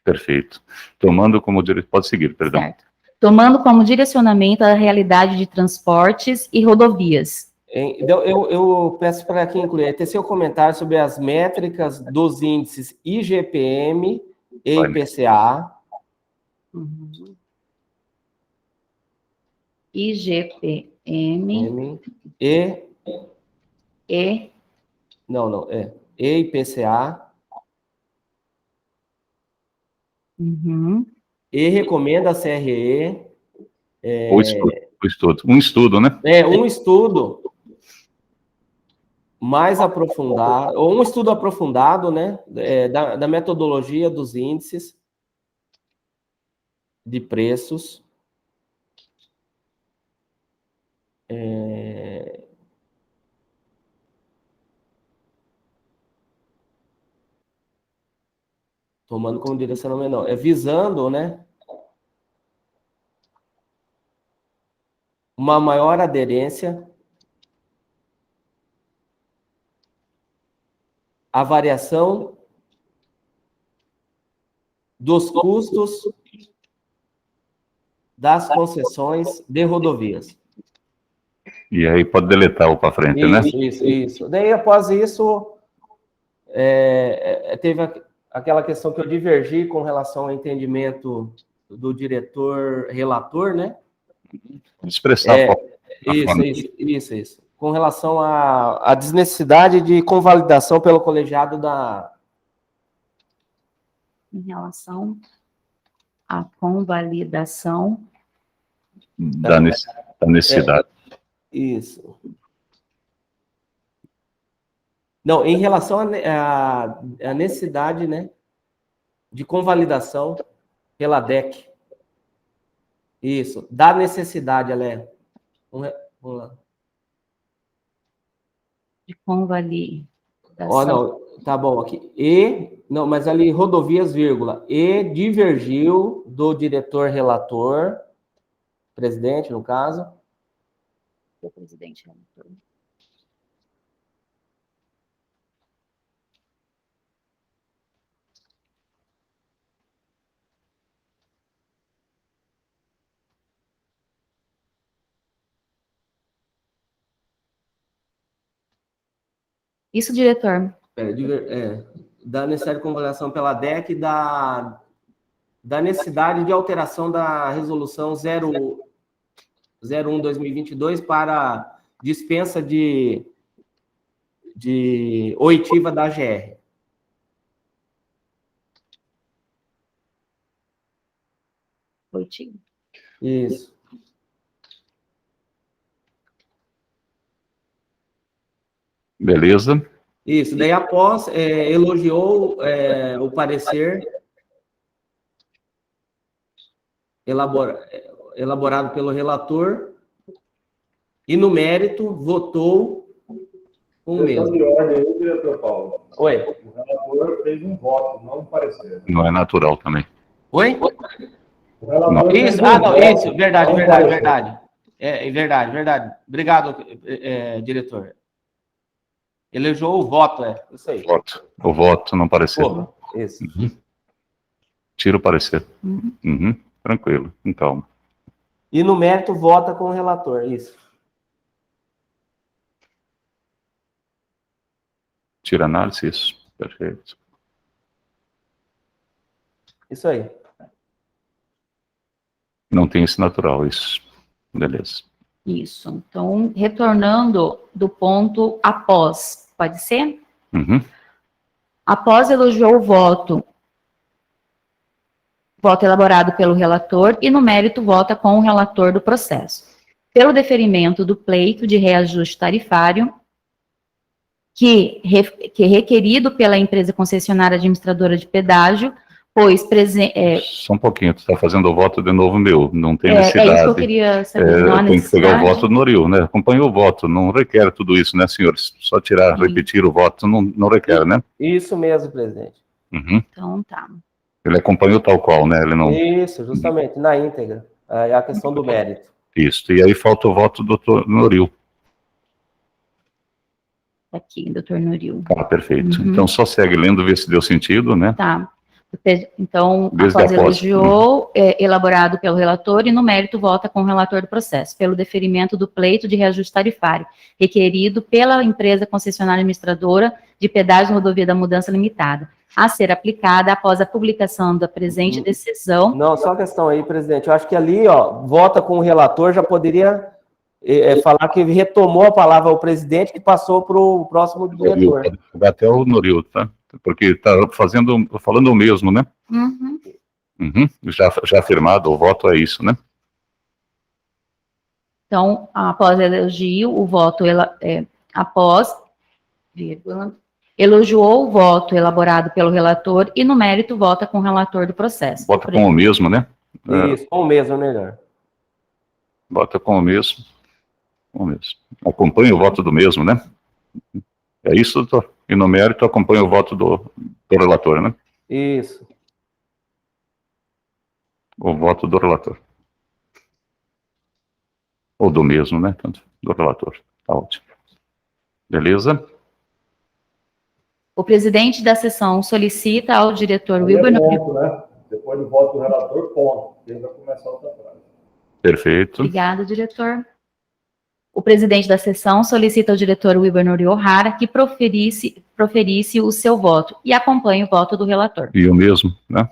Perfeito. Tomando como pode seguir, perdão. Certo. Tomando como direcionamento a realidade de transportes e rodovias. Então, eu peço para quem incluir, tecer o comentário sobre as métricas dos índices IGPM e IPCA. IGPM e IPCA. E recomenda a CRE. O estudo. Um estudo, né? Um estudo mais aprofundado, ou um estudo aprofundado, né, da metodologia dos índices de preços. Tomando como direcionamento, visando, né, uma maior aderência à variação dos custos das concessões de rodovias. E aí pode deletar o para frente, né? Isso. Daí, após isso, teve aquela questão que eu divergi com relação ao entendimento do diretor relator, né? Expressar. Isso. Com relação à desnecessidade de convalidação pelo colegiado da... Em relação à convalidação da necessidade. Isso. Não, em relação à necessidade, né, de convalidação pela DEC. Isso, da necessidade, Alé. Vamos lá. de convalidação. Não, tá bom aqui. Mas ali, rodovias, vírgula, e divergiu do diretor relator, presidente, no caso. Do presidente relator. Isso, diretor. Da necessidade de convalidação pela DEC da necessidade de alteração da resolução 01/2022 para dispensa de de oitiva da AGR. Oitiva. Isso. Beleza. Isso. Daí, após, elogiou o parecer elaborado pelo relator e, no mérito, votou com o Questão mesmo. de ordem aí, diretor Paulo. Oi? O relator fez um voto, não um parecer. Não é natural também. Oi? O relator fez Isso, um não, voto, isso, verdade, não um verdade, parecer. verdade. Verdade, verdade. Obrigado, diretor. Elogiou o voto, isso aí. Voto. O voto não parecer. Pô, isso. Tira o parecer. Uhum. Tranquilo. Então, E no mérito, vota com o relator, isso. tira a análise, isso. Perfeito. Isso aí. Não tem esse natural, isso. Beleza. Isso. Então, retornando do ponto após, pode ser? Uhum. Após elogiou o voto elaborado pelo relator e, no mérito, vota com o relator do processo. Pelo deferimento do pleito de reajuste tarifário, que é requerido pela empresa concessionária administradora de pedágio, pois... Só um pouquinho, tu está fazendo o voto de novo meu, não tem É isso que eu necessidade. queria saber, não há Tem que pegar o necessidade? voto do Noril, né? Acompanhou o voto, não requer tudo isso, né, senhores? Só tirar, repetir o voto, não requer, né? Isso mesmo, presidente. Uhum. Então, tá. Ele acompanhou tal qual, né? Ele não... Isso, justamente, na íntegra. É a questão do mérito. Isso, e aí falta o voto do doutor Noril. Aqui, doutor Noril. Ah, perfeito. Uhum. Então só segue lendo, ver se deu sentido, né? Tá. Então, Desde após a posse. elogiou, elaborado pelo relator e, no mérito, vota com o relator do processo, pelo deferimento do pleito de reajuste tarifário, requerido pela empresa concessionária administradora de pedágio rodovia da mudança limitada, a ser aplicada após a publicação da presente decisão. Não, só uma questão aí, presidente. Eu acho que ali, vota com o relator, já poderia falar que retomou a palavra ao presidente, que passou para o próximo diretor. Pode jogar até o Noril, tá? Porque está falando o mesmo, né? Uhum. Uhum. Já afirmado, o voto é isso, né? Então, após elogio, o voto, após, vírgula, elogiou o voto elaborado pelo relator e, no mérito, vota com o relator do processo. Vota com o mesmo, né? Isso, com o mesmo é melhor. Vota com o mesmo. Com o mesmo. Acompanha o voto do mesmo, né? É isso, doutor? E no mérito acompanha o voto do relator, né? Isso. O voto do relator. Ou do mesmo, né? Tanto do relator. Tá ótimo. Beleza? O presidente da sessão solicita ao diretor Aí Wilber... ponto, né? Depois do voto do relator, ponto. Ele vai começar outra frase. Perfeito. Obrigada, diretor. O presidente da sessão solicita ao diretor Wilber Nori Ohara que proferisse o seu voto e acompanhe o voto do relator. E o mesmo, né?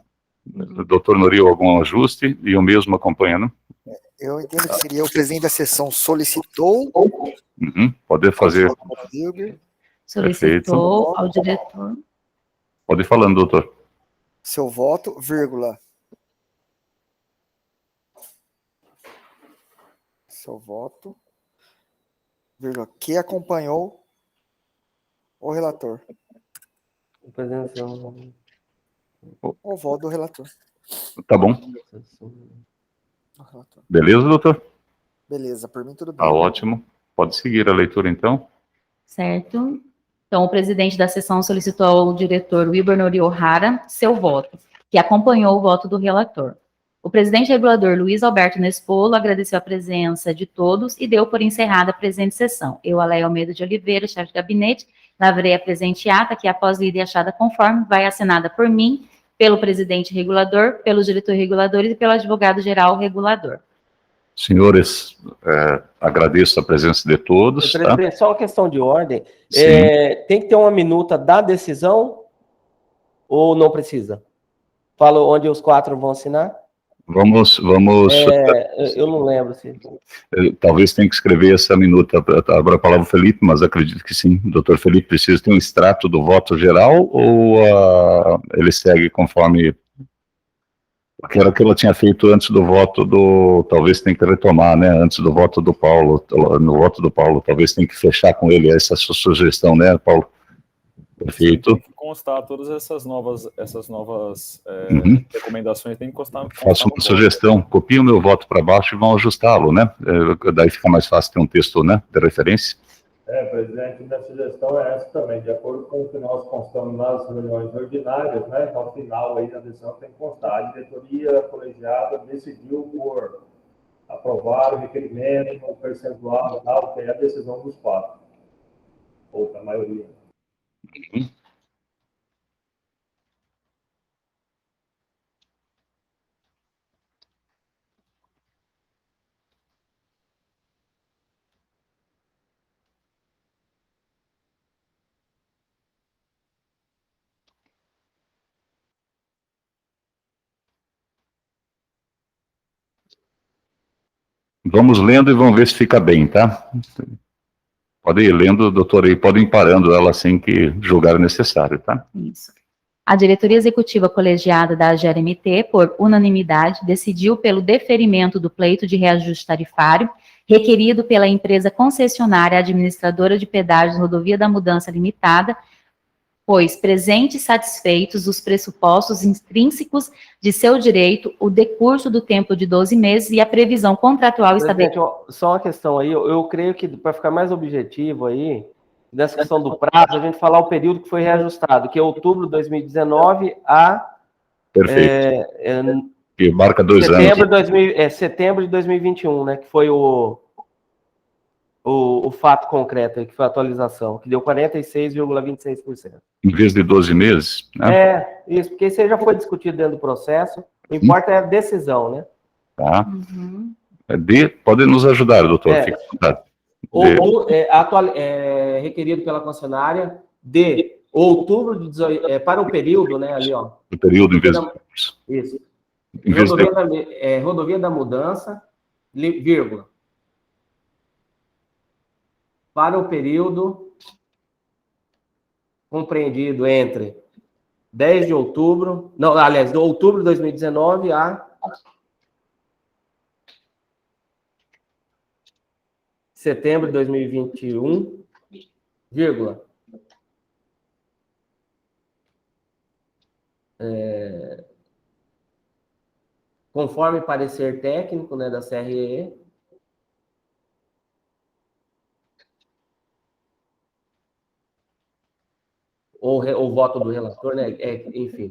O doutor Noril, algum ajuste e o mesmo acompanha, né? Eu entendo que seria o presidente da sessão solicitou. Pode fazer. Solicitou ao diretor. Pode ir falando, doutor. Seu voto, vírgula. Seu voto, vírgula, que acompanhou o relator. O voto do relator. Tá bom. Beleza, doutor? Beleza, por mim tudo bem. Tá ótimo. Pode seguir a leitura, então. Certo. Então, o presidente da sessão solicitou ao diretor Wilber Nori Ohara seu voto, que acompanhou o voto do relator. O presidente regulador Luiz Alberto Nespolo agradeceu a presença de todos e deu por encerrada a presente sessão. Eu, Aleia Almeida de Oliveira, chefe de gabinete, lavrei a presente ata, que após lida e achada conforme, vai assinada por mim, pelo presidente regulador, pelo diretor regulador e pelo advogado-geral regulador. Senhores, agradeço a presença de todos. Presidente, tá? Só uma questão de ordem. Tem que ter uma minuta da decisão ou não precisa? Fala onde os 4 vão assinar? Vamos, Eu não lembro se... talvez tenha que escrever essa minuta. Abra a palavra Felipe, mas acredito que sim. Doutor Felipe, precisa ter um extrato do voto geral ou ele segue conforme... Porque era o que ela tinha feito antes do voto do... Talvez tenha que retomar, né? Antes do voto do Paulo. No voto do Paulo, talvez tenha que fechar com ele essa sua sugestão, né, Paulo? Perfeito. Tem que constar todas essas novas recomendações, tem que constar. Faço uma sugestão, copia o meu voto para baixo e vão ajustá-lo, né? Daí fica mais fácil ter um texto, né, de referência. Presidente, minha sugestão é essa também, de acordo com o que nós constamos nas reuniões ordinárias, né? Ao final aí na decisão tem que constar. A diretoria colegiada decidiu por aprovar o requerimento, o percentual e tal, que é a decisão dos 4, ou da maioria. Vamos lendo e vamos ver se fica bem, tá? Pode ir lendo, doutora, e podem ir parando ela assim que julgar necessário, tá? Isso. A diretoria executiva colegiada da AGRMT, por unanimidade, decidiu pelo deferimento do pleito de reajuste tarifário requerido pela empresa concessionária administradora de pedágios Rodovia da Mudança Limitada, pois presentes e satisfeitos os pressupostos intrínsecos de seu direito, o decurso do tempo de 12 meses e a previsão contratual estabelecida. Só uma questão aí, eu creio que para ficar mais objetivo aí, dessa questão do prazo, a gente falar o período que foi reajustado, que é outubro de 2019 a... Perfeito. Que marca 2 anos. Setembro de 2021, né, que foi o fato concreto, que foi a atualização, que deu 46,26%. Em vez de 12 meses, né? Isso, porque isso aí já foi discutido dentro do processo, o que importa é a decisão, né? Tá. Pode nos ajudar, doutor, fique à vontade. Requerido pela concessionária de outubro de 18, para o período, né, ali, ó. O período, em vez de... Isso. Em vez Rodovia da Mudança, vírgula. Para o período compreendido entre 10 de outubro, não, aliás, de outubro de 2019 a setembro de 2021, vírgula. Conforme parecer técnico, né, da CRE, ou voto do relator, né, enfim,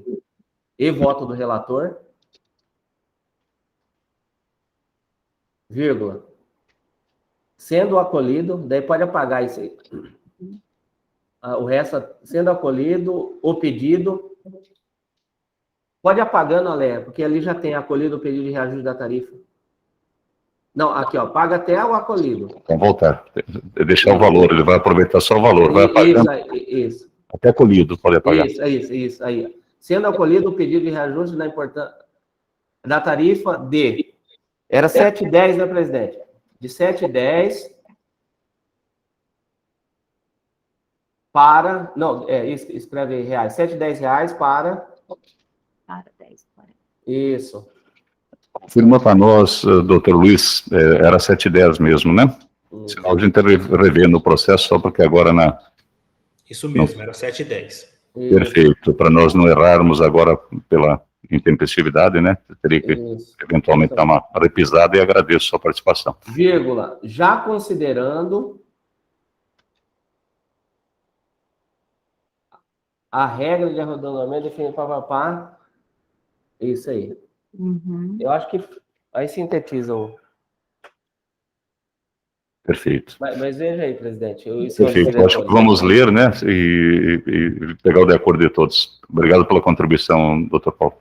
e voto do relator, vírgula, sendo acolhido, daí pode apagar isso aí. O resto, sendo acolhido o pedido, pode apagando, Alé, porque ali já tem acolhido o pedido de reajuste da tarifa. Não, aqui, ó, paga até o acolhido. Vamos voltar. Deixar o valor, ele vai aproveitar só o valor, vai apagando. Isso. Até acolhido, pode apagar. Isso, aí. Sendo acolhido o pedido de reajuste da tarifa de... Era 7,10, né, presidente? De 7,10 para... Não, escreve aí, reais. 7,10 reais para... Para 10, 40. Isso. Confirma para nós, doutor Luiz, era 7,10 mesmo, né? Senão a gente rever no processo, só porque agora na... Isso mesmo, era 7,10. Perfeito, para nós não errarmos agora pela intempestividade, né? Teria que eventualmente dar uma repisada e agradeço a sua participação. Vírgula, já considerando a regra de arredondamento definida para isso aí. Eu acho que aí sintetiza o... Perfeito. Mas veja aí, presidente. Perfeito. Eu acho que vamos ler, né, e pegar o de acordo de todos. Obrigado pela contribuição, doutor Paulo.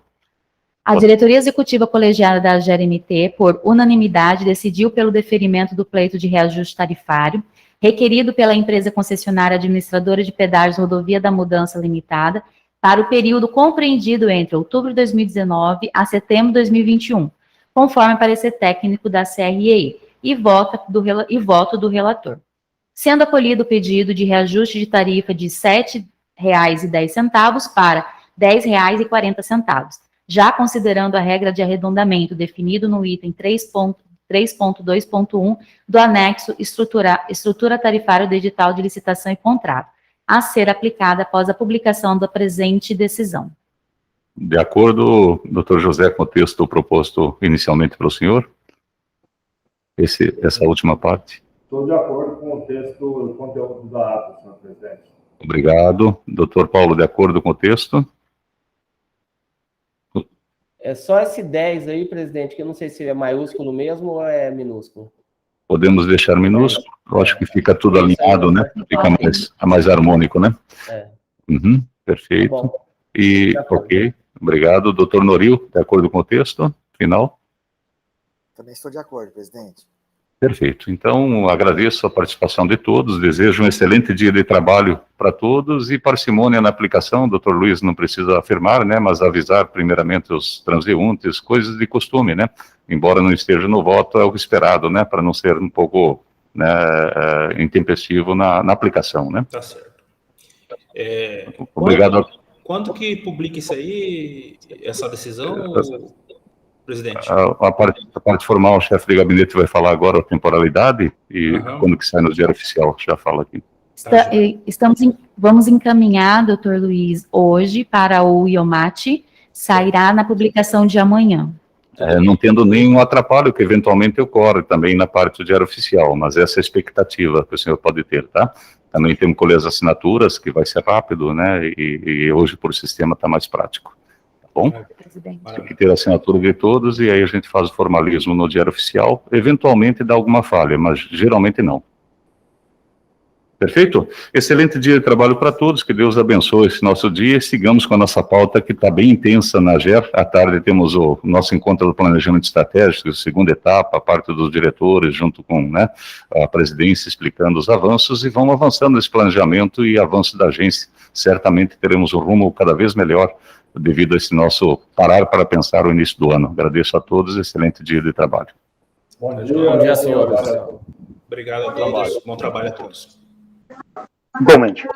A diretoria executiva colegiada da AGRMT, por unanimidade, decidiu pelo deferimento do pleito de reajuste tarifário, requerido pela empresa concessionária administradora de pedágios Rodovia da Mudança Limitada, para o período compreendido entre outubro de 2019 a setembro de 2021, conforme parecer técnico da CREI, e voto do relator. Sendo acolhido o pedido de reajuste de tarifa de R$ 7,10 para R$ 10,40, já considerando a regra de arredondamento definido no item 3.2.1 do anexo estrutura tarifária do edital de licitação e contrato, a ser aplicada após a publicação da presente decisão. De acordo, doutor José, com o texto proposto inicialmente pelo senhor? Essa última parte? Estou de acordo com o texto, o conteúdo da ata, senhor presidente. Obrigado. Doutor Paulo, de acordo com o texto? É só esse 10 aí, presidente, que eu não sei se é maiúsculo mesmo ou é minúsculo. Podemos deixar minúsculo? Eu acho que fica tudo alinhado, né? Fica mais harmônico, né? Uhum, perfeito. Tá bom. E, ok, obrigado. Doutor Noril, de acordo com o texto final? Também estou de acordo, presidente. Perfeito. Então, agradeço a participação de todos, desejo um excelente dia de trabalho para todos e parcimônia na aplicação. Doutor Luiz não precisa afirmar, né, mas avisar primeiramente os transeuntes, coisas de costume, né? Embora não esteja no voto, é o esperado, né, para não ser um pouco, né, intempestivo na aplicação, né? Tá certo. Obrigado. Quando que publica isso aí, essa decisão, presidente? A parte formal, o chefe de gabinete vai falar agora a temporalidade e quando que sai no Diário Oficial, já fala aqui. Vamos encaminhar, doutor Luiz, hoje para o IOMAT, sairá na publicação de amanhã. Não tendo nenhum atrapalho que eventualmente ocorre também na parte do Diário Oficial, mas essa é a expectativa que o senhor pode ter, tá? Também temos que colher as assinaturas, que vai ser rápido, né? E hoje por sistema está mais prático. Tá bom? Tem que ter a assinatura de todos e aí a gente faz o formalismo no Diário Oficial. Eventualmente dá alguma falha, mas geralmente não. Perfeito? Excelente dia de trabalho para todos, que Deus abençoe esse nosso dia e sigamos com a nossa pauta que está bem intensa na GER. À tarde temos o nosso encontro do planejamento estratégico, segunda etapa, a parte dos diretores, junto com, né, a presidência explicando os avanços e vamos avançando nesse planejamento e avanço da agência. Certamente teremos um rumo cada vez melhor devido a esse nosso parar para pensar o início do ano. Agradeço a todos, excelente dia de trabalho. Bom dia, senhores. Obrigado a todos. Bom trabalho a todos. Igualmente.